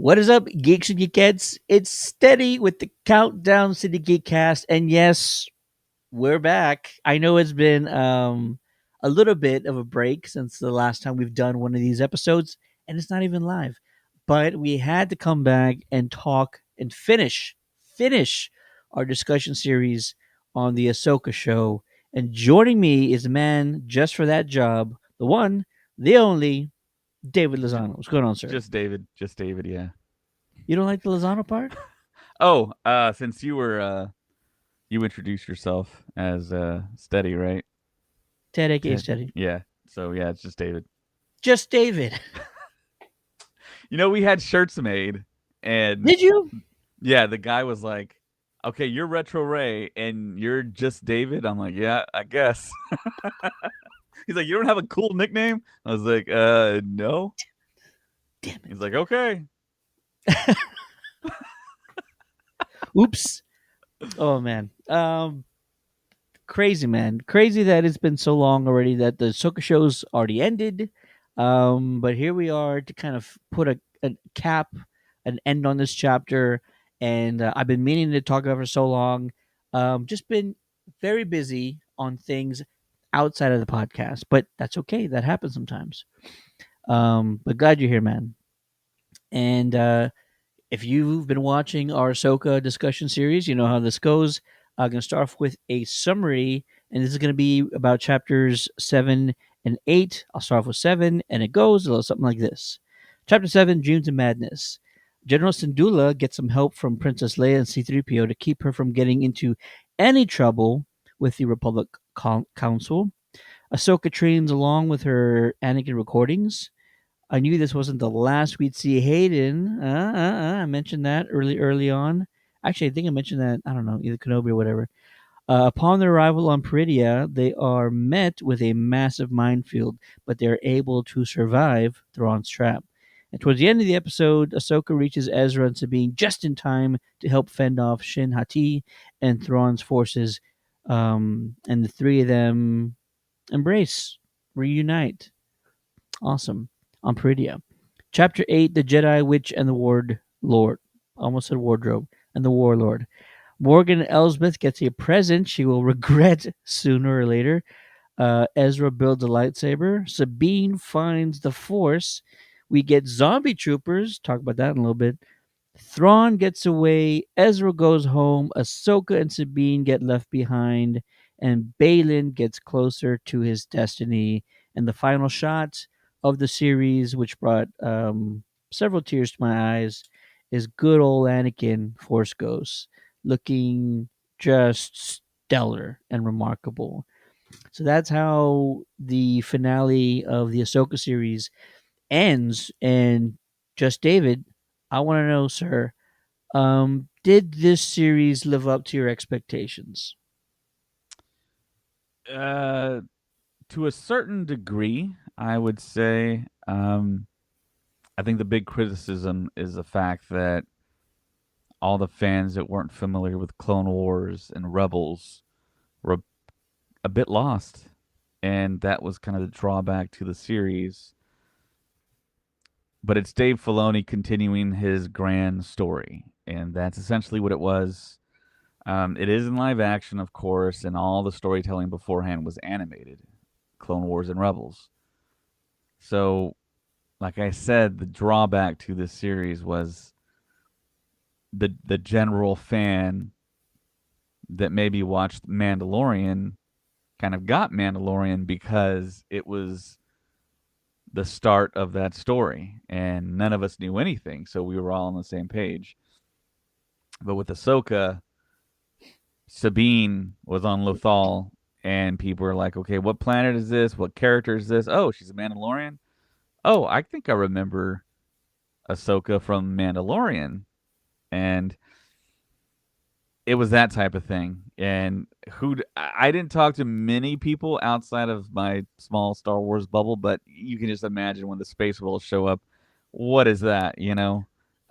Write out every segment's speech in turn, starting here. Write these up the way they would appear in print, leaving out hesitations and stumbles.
What is up, geeks and geekettes? It's Steady with the Countdown City Geekcast, and yes, we're back. I know it's been a little bit of a break since the last time we've done one of these episodes, and it's not even live. But we had to come back and talk and finish our discussion series on the Ahsoka show. And joining me is a man just for that job, the one, the only, David J- Lozano. What's going on, sir? just David, yeah. You don't like the Lozano part? Oh, since you introduced yourself as Steady, right? Ted A. Ted. Steady. Yeah. So yeah, it's just David. Just David. We had shirts made, and Did you? yeah, the guy was like, "Okay, you're Retro Ray, and you're just David." I'm like, "Yeah, I guess." He's like, "You don't have a cool nickname?" I was like, no." Damn He's it. like, "Okay." Oops. Oh man. Crazy man. Crazy that it's been so long already that the Soka show's already ended. But here we are to kind of put a cap, an end on this chapter. And I've been meaning to talk about it for so long. Just been very busy on things outside of the podcast, but that's okay. That happens sometimes. But glad you're here, man. And if you've been watching our Ahsoka discussion series, you know how this goes. I'm going to start off with a summary, and this is going to be about chapters 7 and 8. I'll start off with 7, and it goes a little something like this. Chapter 7, Dreams of Madness. General Syndulla gets some help from Princess Leia and C-3PO to keep her from getting into any trouble with the Republic Council. Ahsoka trains along with her Anakin recordings. I knew this wasn't the last we'd see Hayden. I mentioned that early on. Actually, I think I mentioned that. I don't know, either Kenobi or whatever. Upon their arrival on Peridia, they are met with a massive minefield, but they are able to survive Thrawn's trap. And towards the end of the episode, Ahsoka reaches Ezra and Sabine just in time to help fend off Shin Hati and Thrawn's forces. And the three of them embrace, reunite. Awesome. On Peridia. Chapter 8, The Jedi Witch and the Ward Lord. Almost said wardrobe. And the Warlord. Morgan Elsbeth gets a present she will regret sooner or later. Ezra builds a lightsaber. Sabine finds the Force. We get zombie troopers. Talk about that in a little bit. Thrawn gets away, Ezra goes home, Ahsoka and Sabine get left behind, and Balin gets closer to his destiny. And the final shot of the series, which brought several tears to my eyes, is good old Anakin Force Ghost, looking just stellar and remarkable. So that's how the finale of the Ahsoka series ends. And just David, I want to know, sir, did this series live up to your expectations? Uh, to a certain degree, I would say. I think the big criticism is the fact that all the fans that weren't familiar with Clone Wars and Rebels were a bit lost, and that was kind of the drawback to the series. But it's Dave Filoni continuing his grand story, and that's essentially what it was. It is in live action, of course, and all the storytelling beforehand was animated, Clone Wars and Rebels. So, like I said, the drawback to this series was the general fan that maybe watched Mandalorian kind of got Mandalorian because it was the start of that story, and none of us knew anything, so we were all on the same page. But with Ahsoka, Sabine was on Lothal, and people were like, "Okay, what planet is this? What character is this? Oh, she's a Mandalorian. Oh, I think I remember Ahsoka from Mandalorian." And it was that type of thing. And I didn't talk to many people outside of my small Star Wars bubble, but you can just imagine when the space wolves show up, what is that?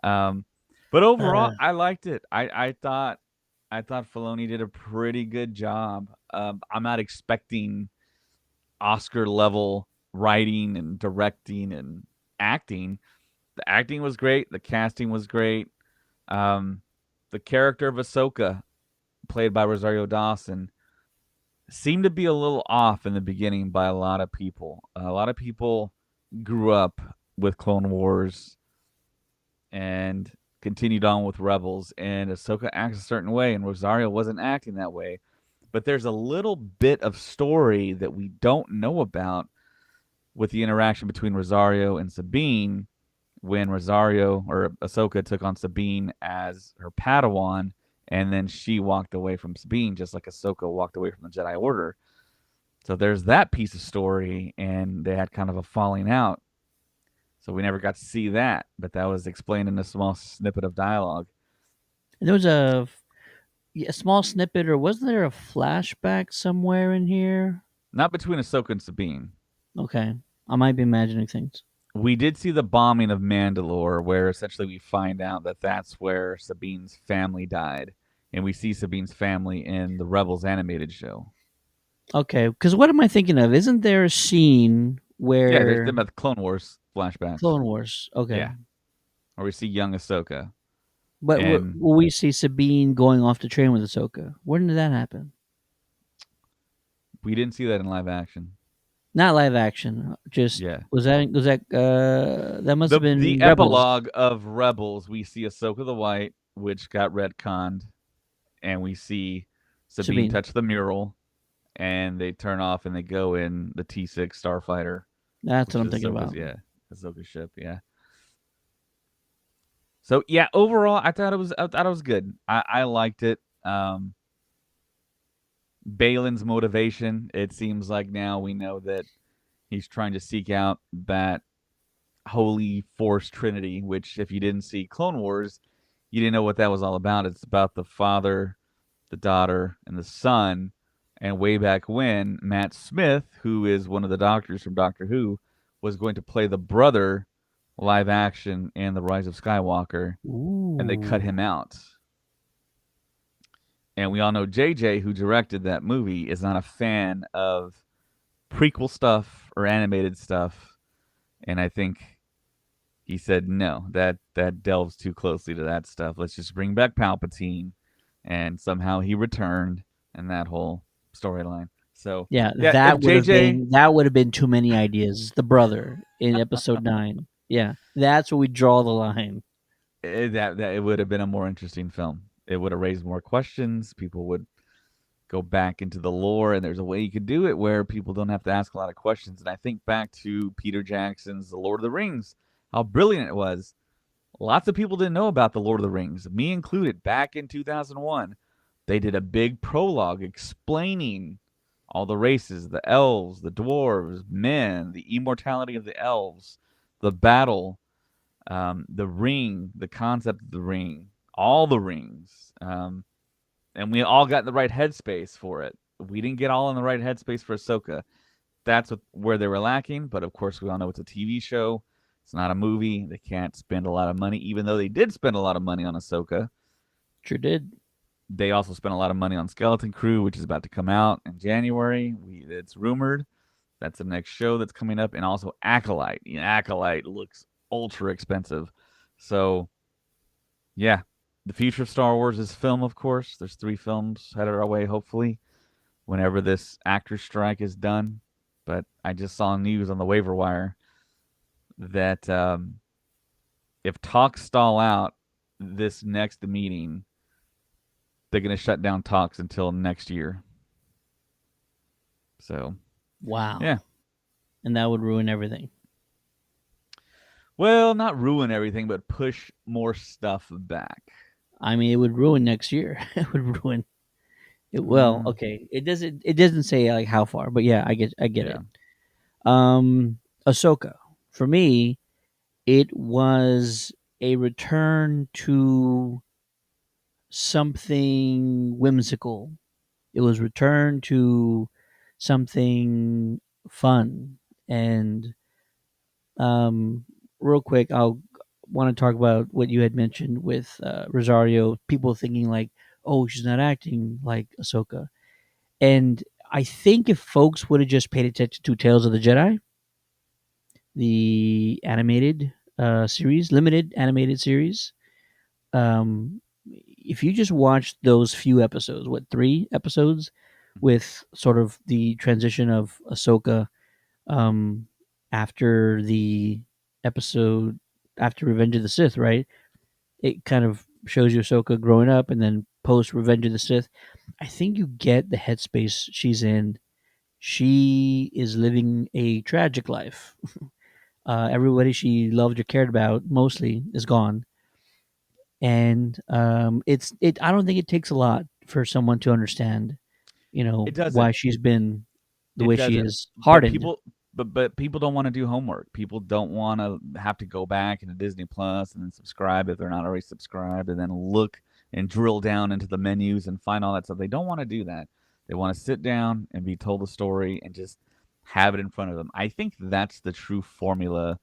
Um, but overall, Uh, I liked it. I thought Filoni did a pretty good job. I'm not expecting Oscar level writing and directing and acting. The acting was great. The casting was great. Um, the character of Ahsoka, played by Rosario Dawson, seemed to be a little off in the beginning by a lot of people. A lot of people grew up with Clone Wars and continued on with Rebels, and Ahsoka acts a certain way, and Rosario wasn't acting that way. But there's a little bit of story that we don't know about with the interaction between Rosario and Sabine when Rosario or Ahsoka took on Sabine as her Padawan, and then she walked away from Sabine, just like Ahsoka walked away from the Jedi Order. So there's that piece of story, and they had kind of a falling out. So we never got to see that, but that was explained in a small snippet of dialogue. And there was a small snippet, or wasn't there a flashback somewhere in here? Not between Ahsoka and Sabine. Okay, I might be imagining things. We did see the bombing of Mandalore, where essentially we find out that that's where Sabine's family died, and we see Sabine's family in the Rebels animated show. Okay, because what am I thinking of? Isn't there a scene Yeah, there's where them at the Clone Wars flashbacks. Clone Wars? Okay, Yeah, where we see young Ahsoka, but and will we see Sabine going off the train with Ahsoka? When did that happen? we didn't see that in live action. Not live action. Just Yeah, that must have the been Rebels. epilogue of Rebels, we see Ahsoka the White, which got retconned, and we see Sabine Sabine. touch the mural, and they turn off and they go in the T6 Starfighter, That's what which I'm is thinking Ahsoka's, about. yeah, Ahsoka's ship, yeah. So yeah, overall, I thought it was good. I liked it. Balin's motivation. It seems like now we know that he's trying to seek out that holy force trinity. Which, if you didn't see Clone Wars, you didn't know what that was all about. It's about the father, the daughter, and the son. And way back when, Matt Smith, who is one of the doctors from Doctor Who, was going to play the brother live action in The Rise of Skywalker, and they cut Ooh. him out. And we all know JJ, who directed that movie, is not a fan of prequel stuff or animated stuff. And I think he said no, that delves too closely to that stuff. Let's just bring back Palpatine, and somehow he returned, and that whole storyline. So Yeah, yeah, if JJ, that would have been too many ideas. The brother in episode 9. Yeah, that's where we draw the line. that it would have been a more interesting film. It would have raised more questions. People would go back into the lore, and there's a way you could do it where people don't have to ask a lot of questions. And I think back to Peter Jackson's The Lord of the Rings, how brilliant it was. Lots of people didn't know about The Lord of the Rings, me included. Back in 2001, they did a big prologue explaining all the races, the elves, the dwarves, men, the immortality of the elves, the battle, the ring, the concept of the ring, all the rings. And we all got in the right headspace for it. We didn't get all in the right headspace for Ahsoka. That's where they were lacking. But of course, we all know it's a TV show. It's not a movie. They can't spend a lot of money, even though they did spend a lot of money on Ahsoka. Sure did. They also spent a lot of money on Skeleton Crew, which is about to come out in January. It's rumored that's the next show that's coming up, and also Acolyte. Acolyte looks ultra expensive. So yeah, the future of Star Wars is film, of course. There's 3 films headed our way, hopefully, whenever this actor strike is done. But I just saw news on the waiver wire that if talks stall out this next meeting, they're going to shut down talks until next year. So, Wow. yeah. And that would ruin everything. Well, not ruin everything, but push more stuff back. I mean, it would ruin next year. It would ruin it. Well, Uh, okay. It doesn't say like how far, but yeah, I get yeah. it. Um Ahsoka. For me, it was a return to something whimsical. It was return to something fun. And real quick, I'll want to talk about what you had mentioned with Rosario. People thinking like, "Oh, she's not acting like Ahsoka." And I think if folks would have just paid attention to Tales of the Jedi, the animated series, limited animated series. If you just watch those few episodes, what, 3 episodes, Mhm. with sort of the transition of Ahsoka, um, after the episode after Revenge of the Sith, right? It kind of shows you Ahsoka growing up, and then post Revenge of the Sith. I think you get the headspace she's in. She is living a tragic life. Everybody she loved or cared about mostly is gone, and I don't think it takes a lot for someone to understand, It why doesn't. she's been the It way she doesn't. is, But hardened. people but people don't want to do homework. People don't want to have to go back into Disney Plus and then subscribe if they're not already subscribed and then look and drill down into the menus and find all that stuff. They don't want to do that. They want to sit down and be told a story and just have it in front of them. I think that's the true formula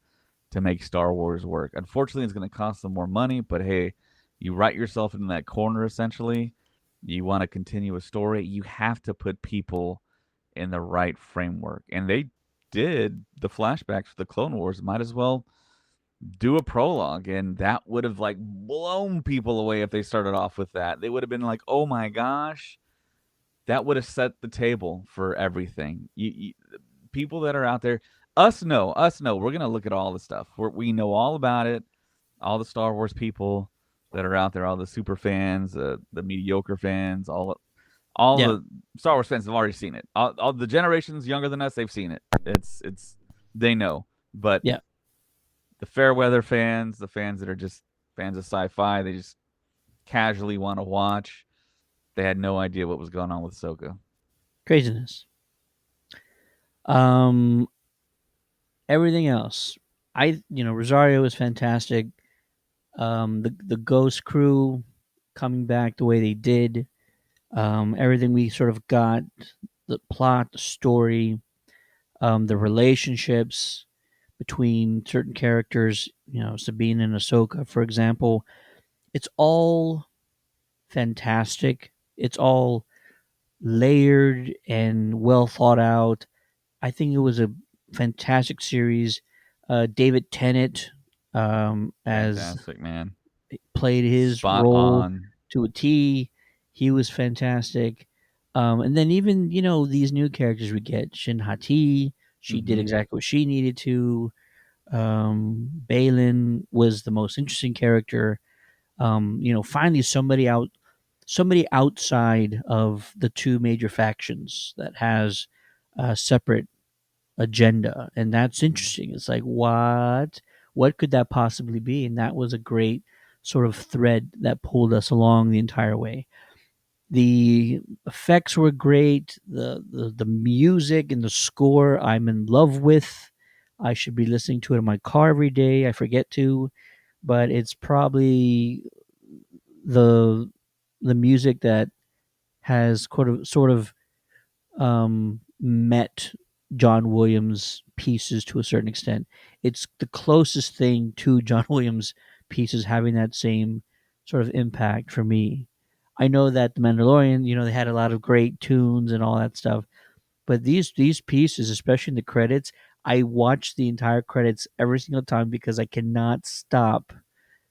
to make Star Wars work. Unfortunately, it's going to cost them more money, but hey, you write yourself in that corner essentially. You want to continue a story, you have to put people in the right framework. And they did the flashbacks for the Clone Wars. Might as well do a prologue, and that would have like blown people away if they started off with that. They would have been like, "Oh my gosh." That would have set the table for everything. People that are out there, us know. We're gonna look at all the stuff. We know all about it. All the Star Wars people that are out there, all the super fans, the mediocre fans, all Yeah, the Star Wars fans have already seen it. All the generations younger than us, they've seen it. It's they know. But yeah, the fair weather fans, the fans that are just fans of sci-fi, they just casually want to watch. They had no idea what was going on with Ahsoka. craziness. Um, Everything else, Rosario is fantastic. The Ghost crew coming back the way they did. Everything we sort of got, the plot, the story, the relationships between certain characters, Sabine and Ahsoka, for example. It's all fantastic. It's all layered and well thought out. I think it was a fantastic series. David Tennant, as Fantastic, man. played his Spot role on. to a T. He was fantastic. And then even these new characters we get, Shin Hati, she did Mm-hmm. exactly what she needed to. Balin was the most interesting character. Finally somebody outside of the two major factions that has a separate agenda, and that's Mm-hmm. interesting. It's like, what could that possibly be? And that was a great sort of thread that pulled us along the entire way. The effects were great. The music and the score I'm in love with. I should be listening to it in my car every day. I forget to, but it's probably the the music that has sort of met John Williams' pieces to a certain extent. It's the closest thing to John Williams' pieces having that same sort of impact for me. I know that The Mandalorian, they had a lot of great tunes and all that stuff, but these pieces, especially in the credits, I watch the entire credits every single time because I cannot stop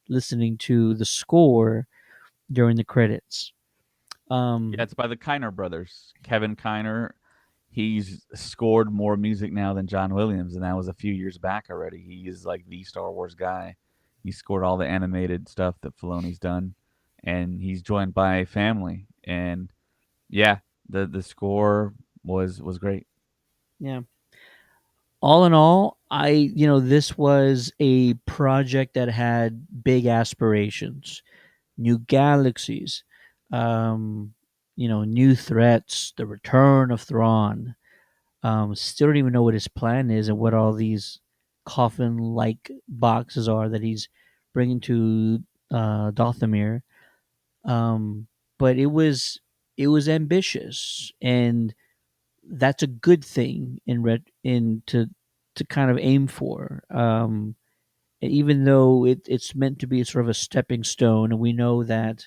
listening to the score during the credits. Yeah, Um, it's by the Kiner brothers. Kevin Kiner, he's scored more music now than John Williams, and that was a few years back already. He is like the Star Wars guy. He scored all the animated stuff that Filoni's done, and he's joined by family. And yeah, the score was great. yeah. All in all, this was a project that had big aspirations, new galaxies, new threats, the return of Thrawn. Still don't even know what his plan is and what all these coffin-like boxes are that he's bringing to Dothamir. Um, but it was ambitious, and that's a good thing to kind of aim for. Even though it's meant to be sort of a stepping stone, and we know that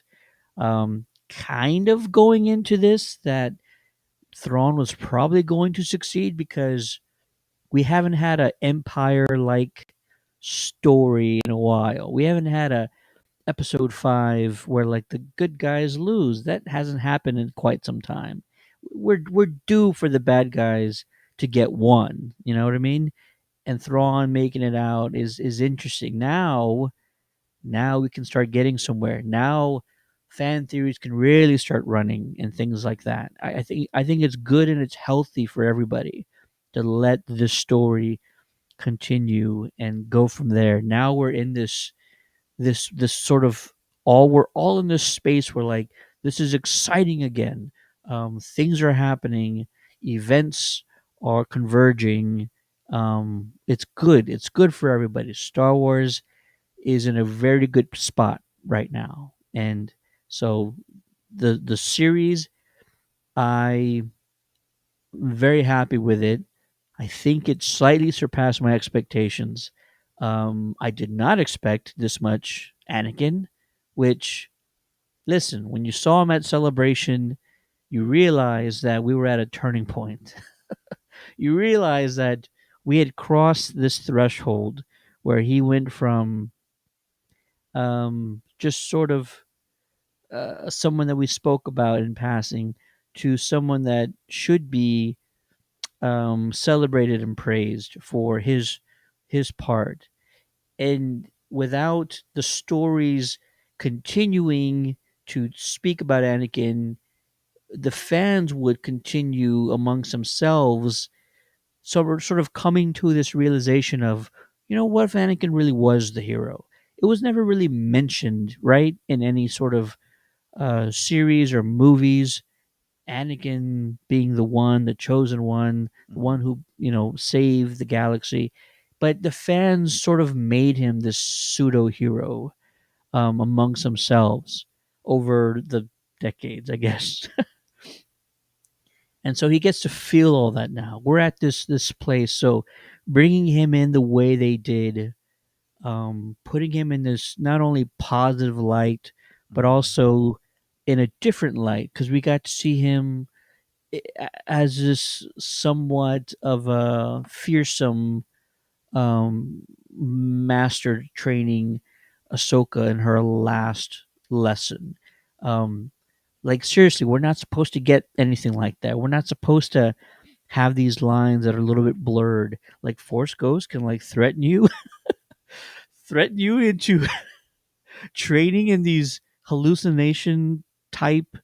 kind of going into this that Thrawn was probably going to succeed because we haven't had an empire like story in a while. We haven't had a episode 5 where like the good guys lose. That hasn't happened in quite some time. We're due for the bad guys to get one, you know what I mean? And Thrawn making it out is interesting. Now we can start getting somewhere. Now fan theories can really start running and things like that. I think it's good and it's healthy for everybody to let this story continue and go from there. Now we're in this sort of all we're all in this space where like this is exciting again. Things are happening, events are converging. It's good. It's good for everybody. Star Wars is in a very good spot right now, and so the series, I'm very happy with it. I think it slightly surpassed my expectations. I did not expect this much Anakin, which, listen, when you saw him at Celebration, you realize that we were at a turning point. You realize that we had crossed this threshold where he went from just sort of someone that we spoke about in passing to someone that should be celebrated and praised for his part. And without the stories continuing to speak about Anakin, the fans would continue amongst themselves. So we're sort of coming to this realization of, what if Anakin really was the hero? It was never really mentioned, right, in any sort of series or movies. Anakin being the one, the chosen one, the one Mhm. who, saved the galaxy. But the fans sort of made him this pseudo hero amongst themselves over the decades, I guess. And so he gets to feel all that now. We're at this place. So bringing him in the way they did, putting him in this not only positive light, but Mhm. also in a different light, because we got to see him as this somewhat of a fearsome master training Ahsoka in her last lesson. Um, like seriously, we're not supposed to get anything like that. We're not supposed to have these lines that are a little bit blurred. Like Force Ghost can like threaten you, threaten you into training in these hallucination type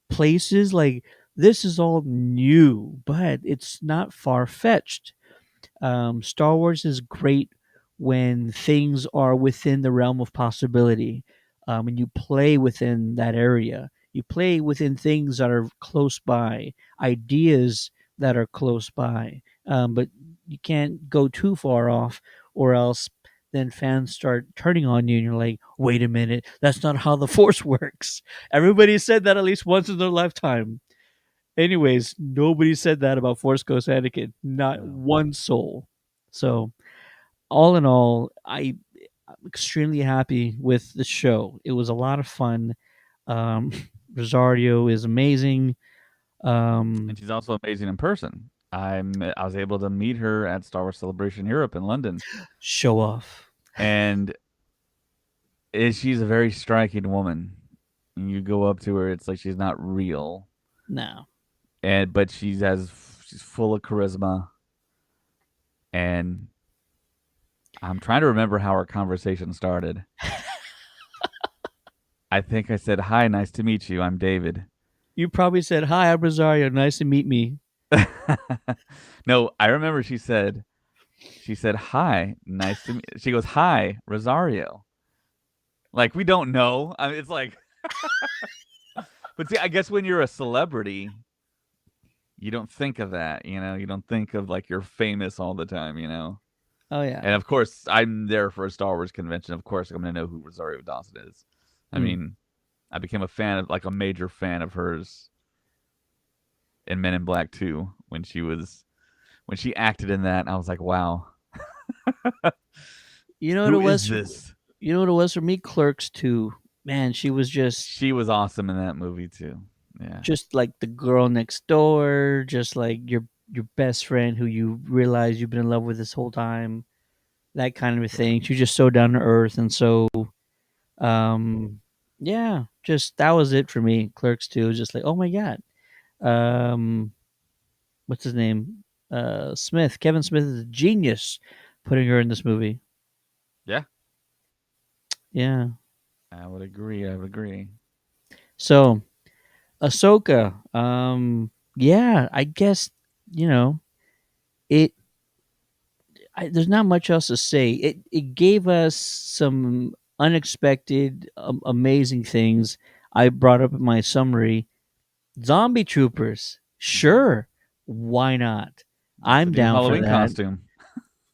places. Like this is all new, but it's not far fetched. Star Wars is great when things are within the realm of possibility, and you play within that area. You play within things that are close by, ideas that are close by, but you can't go too far off, or else then fans start turning on you, and you're like, "Wait a minute, that's not how the Force works." Everybody said that at least once in their lifetime. Anyways, nobody said that about Force Ghost Anakin. Not No. one soul. So, all in all, I'm extremely happy with the show. It was a lot of fun. Um, Rosario is amazing. And Um, she's also amazing in person. I was able to meet her at Star Wars Celebration Europe in London, Show off. and she's a very striking woman. You go up to her, it's like she's not real, Now, and but she's full of charisma. And I'm trying to remember how our conversation started. I think I said, "Hi, nice to meet you. I'm David." you probably said, "Hi, I'm Rosario. Nice to meet me." No, I remember she said, "Hi, nice to meet." She goes, "Hi, Rosario." Like we don't know. I mean, it's like, but see, I guess when you're a celebrity, you don't think of that. You don't think of like you're famous all the time. Oh And yeah. of course, I'm there for a Star Wars convention. Of course, I'm gonna know who Rosario Dawson is. I Mm. mean, I became a fan of like a major fan of hers in Men in Black 2 when she acted in that. I was like, wow, You know what it who was? is this? You know what it was for me? Clerks too. Man, she was just She was awesome in that movie too. Yeah. just like the girl next door, just like your best friend who you realize you've been in love with this whole time. that kind of a Right. thing. She was just so down to earth, and so um, yeah, just that was it for me. Clerks 2 was just like, oh my god, um, what's his name? Smith. Kevin Smith is a genius putting her in this movie. Yeah, Yeah. I would agree. I would agree. So Ahsoka. Yeah, I guess you know it. There's not much else to say. It gave us some unexpected, amazing things. I brought up in my summary. Zombie troopers. Hmm. Sure, why not? That's a I'm new down for Halloween that. costume.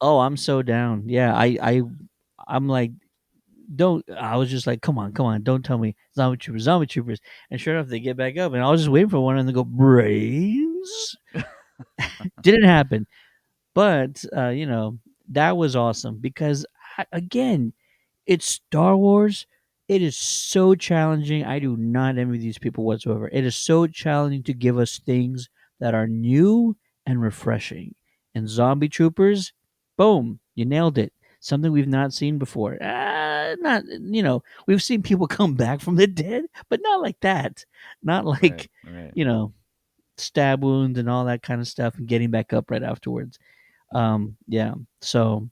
Oh, I'm so down. Yeah, I'm like, don't. I was just like, come on, don't tell me zombie troopers. And sure enough, they get back up, and I was just waiting for one, and they go brains. Didn't happen. But that was awesome because again, it's Star Wars. It is so challenging. I do not envy these people whatsoever. It is so challenging to give us things that are new and refreshing. And Zombie Troopers, boom, you nailed it. Something we've not seen before. Not we've seen people come back from the dead, but not like that. Not Right. like Right. you know stab wounds and all that kind of stuff, and getting back up right afterwards. Yeah. So,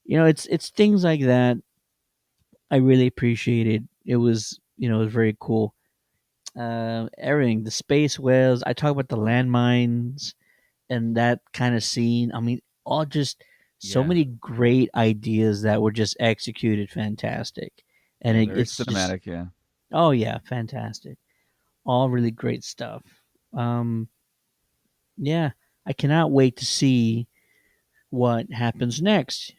it's things like that I really appreciated. It was, it was very cool. Everything, the space whales. I talk about the landmines and that kind of scene. I mean, all just so Yeah. many great ideas that were just executed fantastic. And Yeah. Very it's just, cinematic. Yeah. oh yeah, fantastic. All really great stuff. Um, yeah, I cannot wait to see what happens next.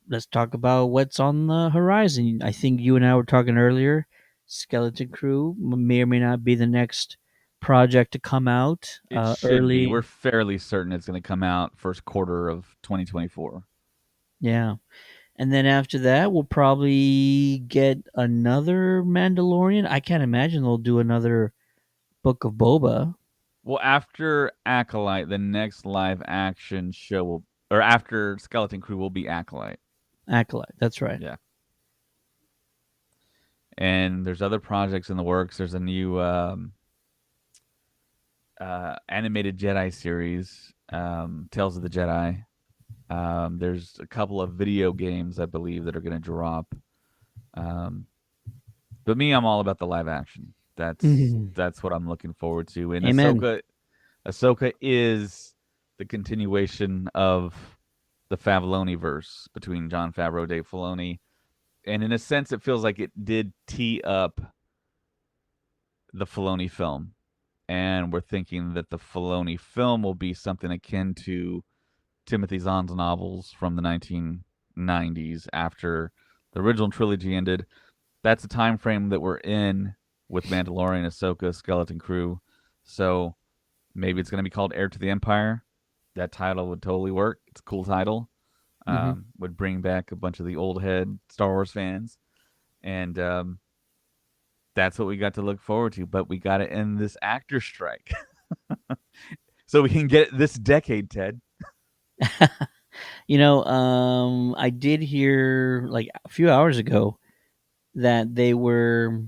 Let's talk about what's on the horizon. I think you and I were talking earlier. Skeleton Crew may or may not be the next project to come out It should be. We're early. fairly certain it's going to come out first quarter of 2024. Yeah. And then after that, we'll probably get another Mandalorian. I can't imagine they'll do another Book of Boba. Well, after Acolyte, the next live action show will, or after Skeleton Crew will be Acolyte. Acolyte. That's right. Yeah. And there's other projects in the works. There's a new animated Jedi series, Tales of the Jedi. There's a couple of video games, I believe, that are going to drop. Um, but me, I'm all about the live action. That's what I'm looking forward to. And Amen. Ahsoka is the continuation of the Favloni verse between John Favreau, Dave Filoni, and in a sense, it feels like it did tee up the Filoni film. And we're thinking that the Filoni film will be something akin to Timothy Zahn's novels from the 1990s after the original trilogy ended. That's the time frame that we're in with Mandalorian, Ahsoka, Skeleton Crew. So maybe it's going to be called Heir to the Empire. That title would totally work. It's a cool title. Hmm. Would bring back a bunch of the old head Star Wars fans, and that's what we got to look forward to. But we got to end this actor strike so we can get it this decade, Ted. I did hear like a few hours ago that they were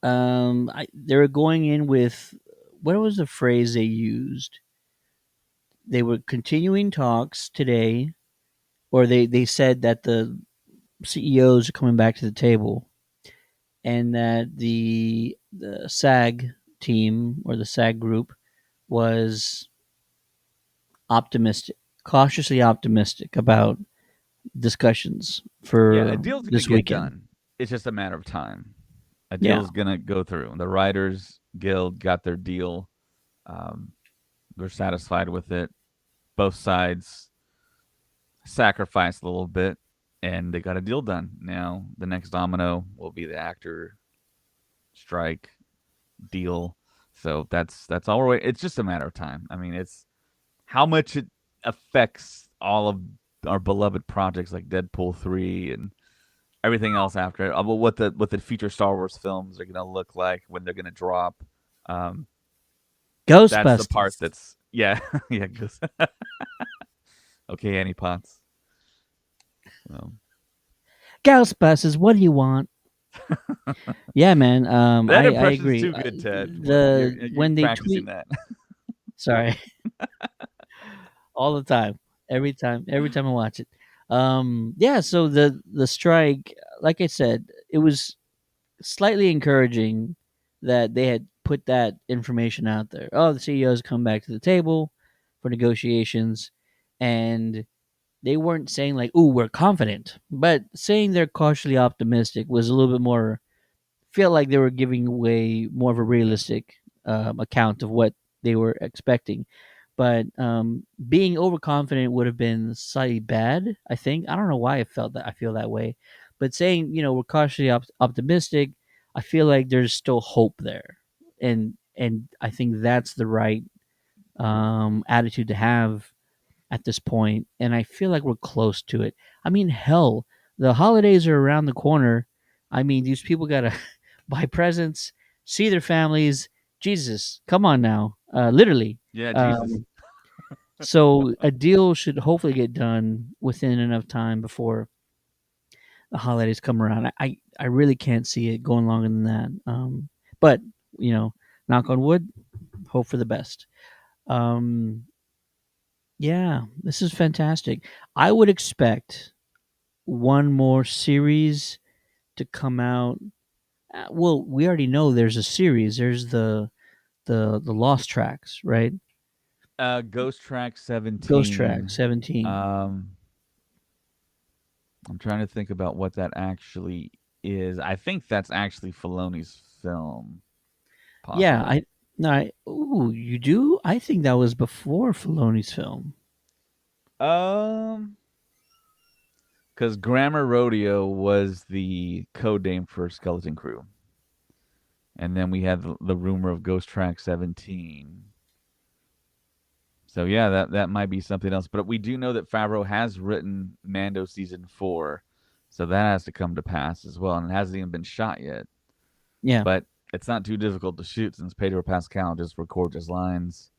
going in with, what was the phrase they used? They were continuing talks today, or they said that the CEOs are coming back to the table, and that the SAG team or the SAG group was optimistic, cautiously optimistic about discussions Yeah, a for deal's gonna this get weekend. done. It's just a matter of time. A Yeah. deal's gonna go through. The Writers Guild got their deal. Um, they're satisfied with it. Both sides sacrificed a little bit, and they got a deal done. Now the next domino will be the actor strike deal. So that's all we're waiting. It's just a matter of time. I mean, it's how much it affects all of our beloved projects like Deadpool 3 and everything else after it. What the future Star Wars films are going to look like when they're going to drop. Um, that's the part Ghostbusters. that's yeah. Yeah. Okay, Annie Potts. So Ghostbusters, what do you want? Yeah, man. that I impression's agree. too good, Ted. You're When they practicing tweet, that. sorry, all the time, every time I watch it. Yeah. So the strike, like I said, it was slightly encouraging that they had put that information out there. Oh, the CEOs come back to the table for negotiations, and they weren't saying like, "Ooh, we're confident," but saying they're cautiously optimistic was a little bit more. Feel like they were giving away more of a realistic account of what they were expecting. But being overconfident would have been slightly bad. I think I don't know why I felt that I feel that way, but saying we're cautiously optimistic, I feel like there's still hope there, and I think that's the right attitude to have at this point, and I feel like we're close to it. I mean, hell, the holidays are around the corner. I mean, these people gotta buy presents, see their families. Jesus, come on now, literally. Yeah, Jesus. Um, so a deal should hopefully get done within enough time before the holidays come around. I really can't see it going longer than that. But you know, knock on wood, hope for the best. Um, yeah, this is fantastic. I would expect one more series to come out. Well, we already know there's a series. There's the Lost Tracks, right? Ghost Track Ghost Track 17. 17. Um, I'm trying to think about what that actually is. I think that's actually Filoni's film, Yeah, possibly. ooh, you do? I think that was before Filoni's film. Um, because Grammar Rodeo was the code name for Skeleton Crew, and then we had the rumor of Ghost Track 17. So yeah, that might be something else. But we do know that Favreau has written Mando season 4, so that has to come to pass as well, and it hasn't even been shot yet. Yeah. But it's not too difficult to shoot since Pedro Pascal just records his lines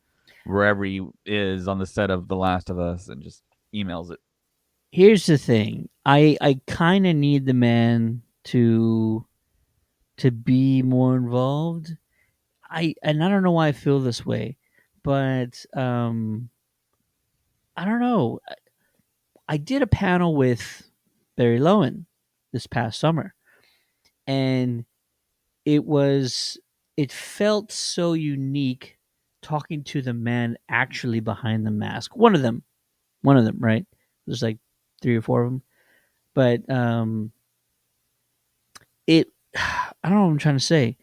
wherever he is on the set of The Last of Us and just emails it. Here's the thing. I kind of need the man to be more involved. I don't know why I feel this way, but I don't know. I did a panel with Barry Lowen this past summer, and it was it felt so unique talking to the man actually behind the mask. One of them, right? There's like three or four of them, but it. I don't know what I'm trying to say.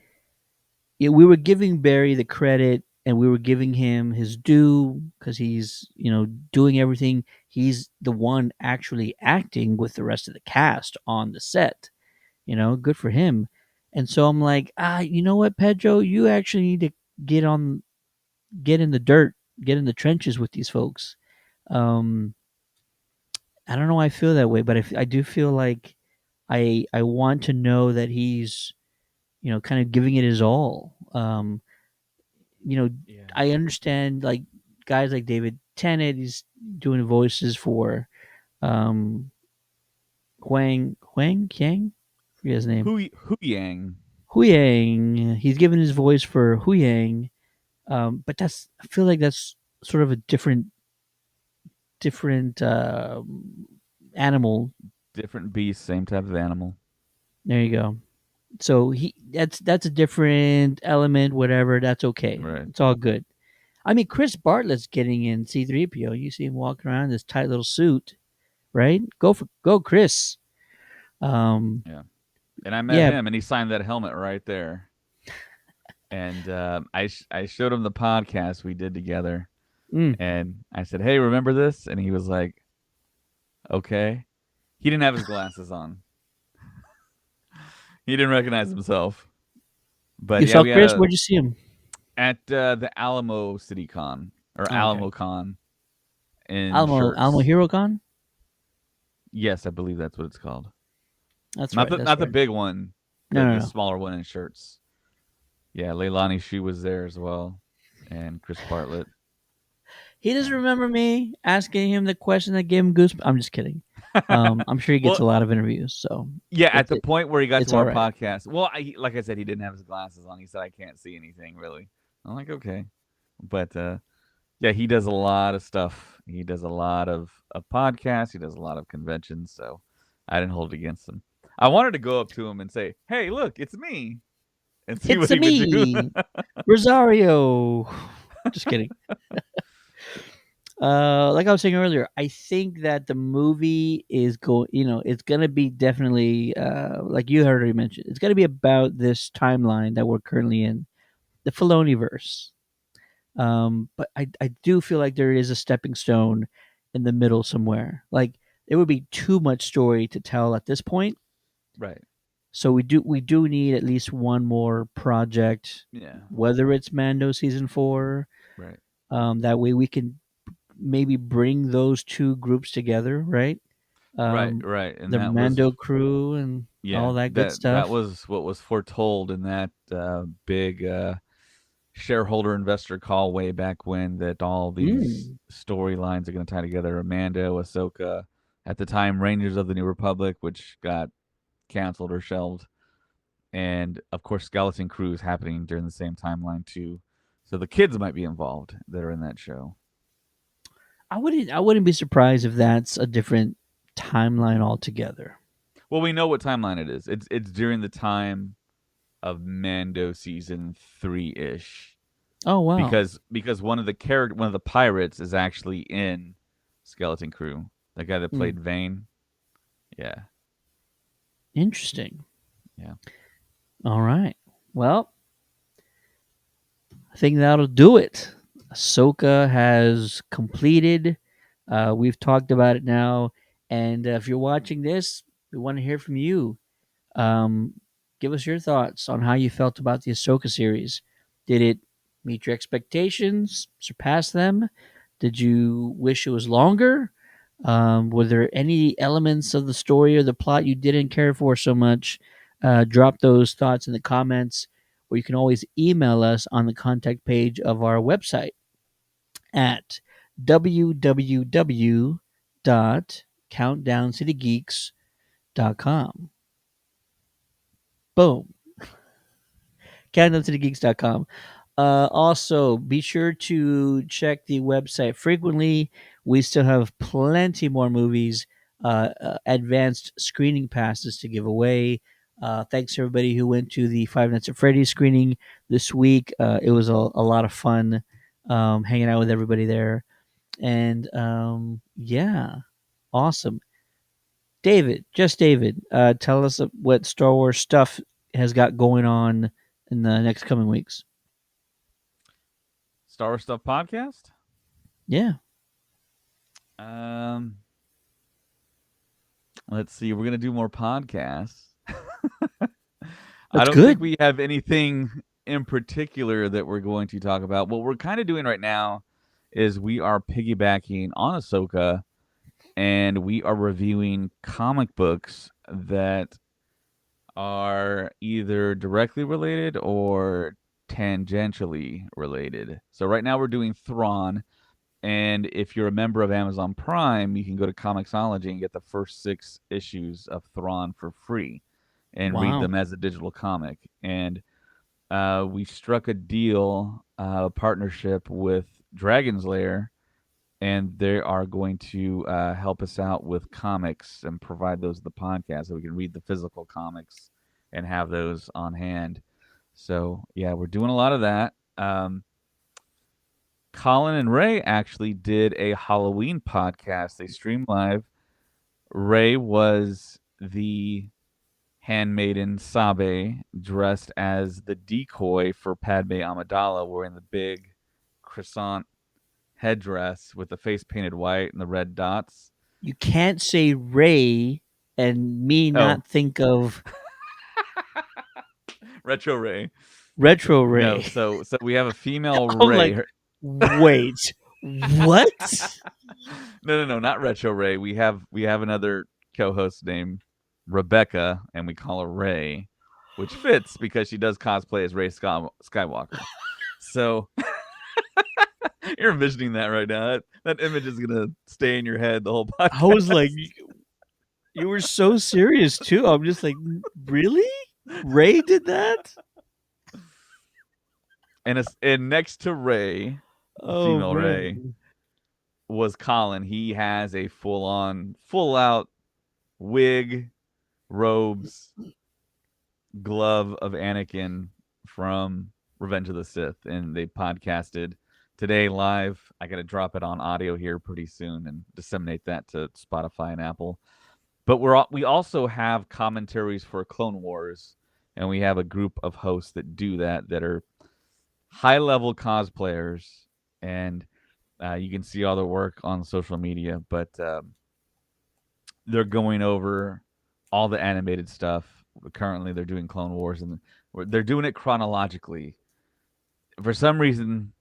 Yeah, we were giving Barry the credit and we were giving him his due because he's, doing everything. He's the one actually acting with the rest of the cast on the set, good for him. And so I'm like, you know what, Pedro, you actually need to get on, get in the dirt, get in the trenches with these folks. Um, I don't know why I feel that way, but I do feel like I want to know that he's, kind of giving it his all. You know, Yeah. I understand like guys like David Tennant. He's doing voices for um Huang Yang. I forget his name. Hu Yang. Huyang. He's given his voice for Huyang. But I feel like that's sort of a different animal. Different beast, same type of animal. There you go. So that's a different element. Whatever. That's okay. Right. It's all good. I mean, Chris Bartlett's getting in C3PO. You see him walking around in this tight little suit, right? Go, Chris. Um, Yeah. And I met yeah. him, and he signed that helmet right there. And I showed him the podcast we did together, Mm. and I said, "Hey, remember this?" And he was like, "Okay." He didn't have his glasses on. He didn't recognize himself. But You yeah, saw we had Chris? a Where'd you see him? at the Alamo City Con or Oh, okay. Alamo Con in Alamo shirts. Hero Con. Yes, I believe that's what it's called. That's Not right. the That's not the right. big one, No, no, the no. smaller one in shirts. Yeah, Leilani Shu was there as well, and Chris Bartlett. He doesn't So remember me asking him the question that gave him goosebumps. I'm just kidding. I'm sure he gets Well, a lot of interviews, so yeah, at it's the point where he got it's to all our right. podcast, well, like I said, he didn't have his glasses on. He said, "I can't see anything really." I'm like, okay, but yeah, he does a lot of stuff. He does a lot of podcasts. He does a lot of conventions. So I didn't hold it against him. I wanted to go up to him and say, "Hey, look, it's me," and see It's what a he would do. me, Rosario. Just kidding. Like I was saying earlier, I think that the movie is going. It's gonna be definitely like you already mentioned. It's gonna be about this timeline that we're currently in, the Filoni verse. But I do feel like there is a stepping stone in the middle somewhere. Like there would be too much story to tell at this point. Right. So we do need at least one more project, Yeah. whether it's Mando season 4. Right. That way we can maybe bring those two groups together, right? Right. Um, Right. And the that was Mando crew and yeah. all that good That stuff. was what was foretold in that big shareholder investor call way back when, that all these Mm. storylines are going to tie together. Mando, Ahsoka, at the time Rangers of the New Republic, which got canceled or shelved, and of course Skeleton Crew is happening during the same timeline too. So the kids might be involved that are in that show. I wouldn't be surprised if that's a different timeline altogether. Well, we know what timeline it is. It's during the time of Mando season 3-ish, Oh wow. because one of the pirates is actually in Skeleton Crew. The guy that Hmm. played Vane. Yeah. Interesting. Yeah. All right. Well, I think that'll do it. Ahsoka has completed. We've talked about it now, and if you're watching this, we want to hear from you. Um, Give us your thoughts on how you felt about the Ahsoka series. Did it meet your expectations? Surpass them? Did you wish it was longer? Were there any elements of the story or the plot you didn't care for so much? Drop those thoughts in the comments, or you can always email us on the contact page of our website at www.countdowncitygeeks.com. Boom. Countdowntothegeeks.com. Also, be sure to check the website frequently. We still have plenty more movies, advanced screening passes to give away. Thanks to everybody who went to the Five Nights at Freddy's screening this week. It was a lot of fun hanging out with everybody there. And yeah, awesome. David, just David, tell us what Star Wars stuff has got going on in the next coming weeks. Star Wars Stuff podcast. Yeah, Um, let's see. We're gonna do more podcasts. I that's don't think good. we have anything in particular that we're going to talk about. What we're kind of doing right now is we are piggybacking on Ahsoka, and we are reviewing comic books that are either directly related or tangentially related. So right now we're doing Thrawn, and if you're a member of Amazon Prime, you can go to Comixology and get the first 6 issues of Thrawn for free and read Wow. them as a digital comic. And we struck a deal, partnership with Dragon's Lair, and they are going to help us out with comics and provide those to the podcast so we can read the physical comics and have those on hand. So yeah, we're doing a lot of that. Colin and Ray actually did a Halloween podcast. They streamed live. Ray was the handmaiden Sabe, dressed as the decoy for Padme Amidala, wearing the big croissant headdress with the face painted white and the red dots. You can't say Ray and me Oh, not think of Retro Ray. Retro No, Ray. so we have a female I'm Ray. like, wait, what? No, not Retro Ray. We have another co-host named Rebecca, and we call her Ray, which fits because she does cosplay as Ray Skywalker. So you're envisioning that right now. That image is gonna stay in your head the whole I was like, podcast. You were so serious too. I'm just like, really? Ray did that? And next to Ray, the Oh female Ray, man. was Colin. He has a full on, full out wig, robes, glove of Anakin from Revenge of the Sith, and they podcasted today live. I got to drop it on audio here pretty soon and disseminate that to Spotify and Apple. But we also have commentaries for Clone Wars, and we have a group of hosts that do that that are high level cosplayers, and you can see all their work on social media. But they're going over all the animated stuff. Currently, they're doing Clone Wars, and they're doing it chronologically. For some reason,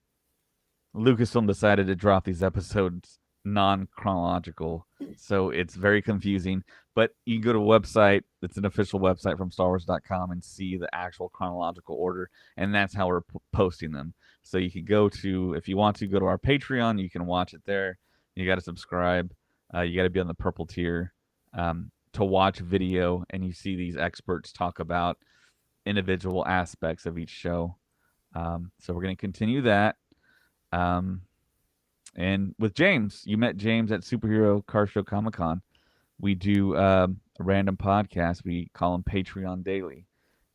Lucasfilm decided to drop these episodes non-chronological, so it's very confusing. But you can go to a website, it's an official website from StarWars.com, and see the actual chronological order, and that's how we're posting them. So you can go to, if you want to, go to our Patreon. You can watch it there. You got to subscribe. You got to be on the purple tier to watch video, and you see these experts talk about individual aspects of each show. So we're going to continue that. Um, and with James, you met James at Superhero Car Show Comic Con. We do a random podcast. We call him Patreon Daily,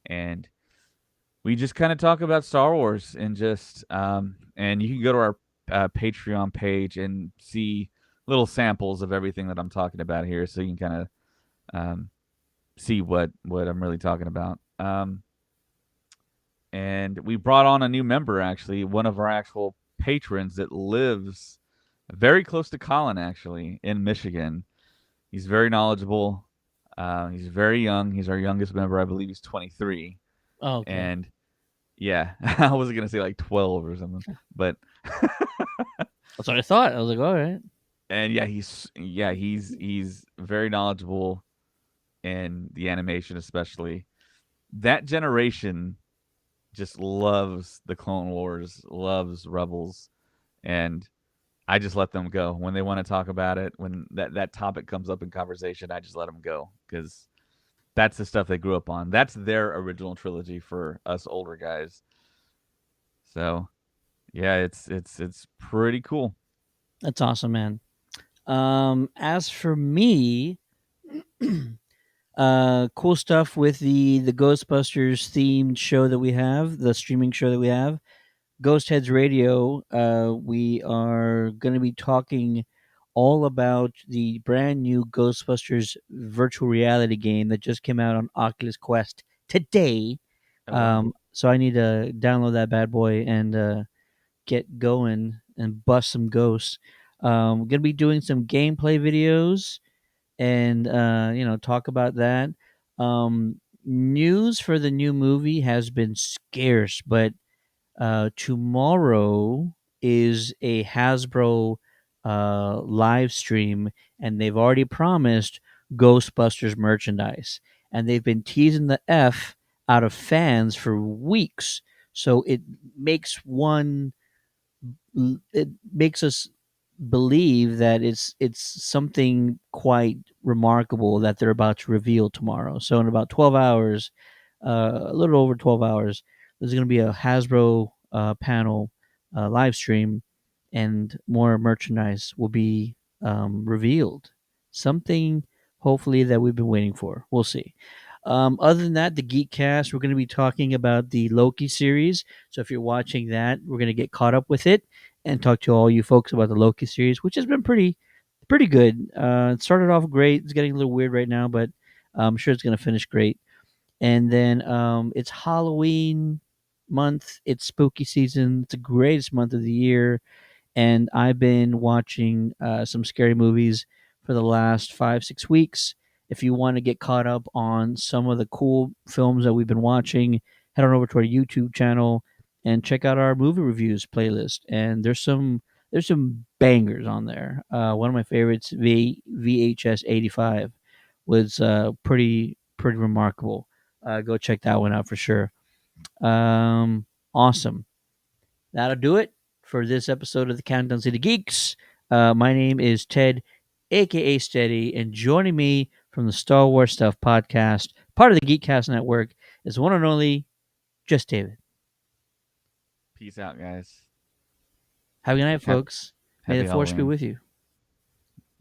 and we just kind of talk about Star Wars and just and you can go to our Patreon page and see little samples of everything that I'm talking about here, so you can kind of see what I'm really talking about. And we brought on a new member, actually, one of our actual patrons that lives very close to Colin, actually, in Michigan. He's very knowledgeable. He's very young. He's our youngest member. I believe he's 23. Oh, okay. And yeah, I wasn't gonna say like 12 or something, but That's what I thought. I was like, all right. and he's very knowledgeable in the animation, especially. That generation just loves the Clone Wars, loves Rebels, and I just let them go when they want to talk about it. When that topic comes up in conversation, I just let them go because that's the stuff they grew up on. That's their original trilogy for us older guys. So yeah, it's pretty cool. That's awesome, man. As for me, cool stuff with the Ghostbusters themed show that we have, the streaming show that we have, Ghost Heads Radio. We are going to be talking all about the brand new Ghostbusters virtual reality game that just came out on Oculus Quest today. Oh wow. So I need to download that bad boy and get going and bust some ghosts. Gonna be doing some gameplay videos and talk about that. News for the new movie has been scarce, but tomorrow is a Hasbro live stream, and they've already promised Ghostbusters merchandise, and they've been teasing the f out of fans for weeks. So makes one it makes us believe that it's something quite remarkable that they're about to reveal tomorrow. So in about 12 hours, a little over 12 hours, there's going to be a Hasbro panel live stream, and more merchandise will be revealed. Something, hopefully, that we've been waiting for. We'll see. Other than that, the Geekcast, we're going to be talking about the Loki series. So if you're watching that, we're going to get caught up with it and talk to all you folks about the Loki series, which has been pretty good. It started off great. It's getting a little weird right now, but I'm sure it's going to finish great. And then it's Halloween month. It's spooky season. It's the greatest month of the year, and I've been watching some scary movies for the last 5 6 weeks. If you want to get caught up on some of the cool films that we've been watching, head on over to our YouTube channel and check out our movie reviews playlist. And there's some bangers on there. One of my favorites, VHS 85, was pretty remarkable. Go check that one out for sure. Awesome. That'll do it for this episode of the Countdown City Geeks. My name is Ted, aka Steady, and joining me from the Star Wars Stuff podcast, part of the Geekcast Network, is one and only just David. Peace out, guys. Have a good night, Happy, folks. May the happy Force be Halloween. with you.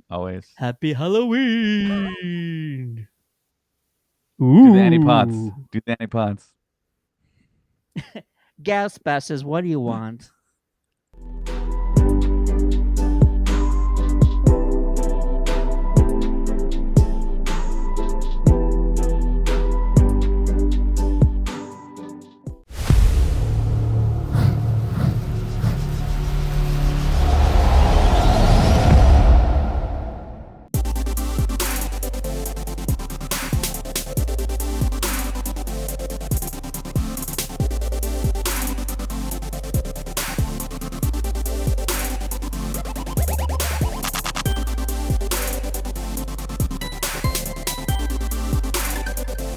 Always. Happy Halloween! Do the antipods. Ooh. Do the antipods. Gaspa says, what do you want?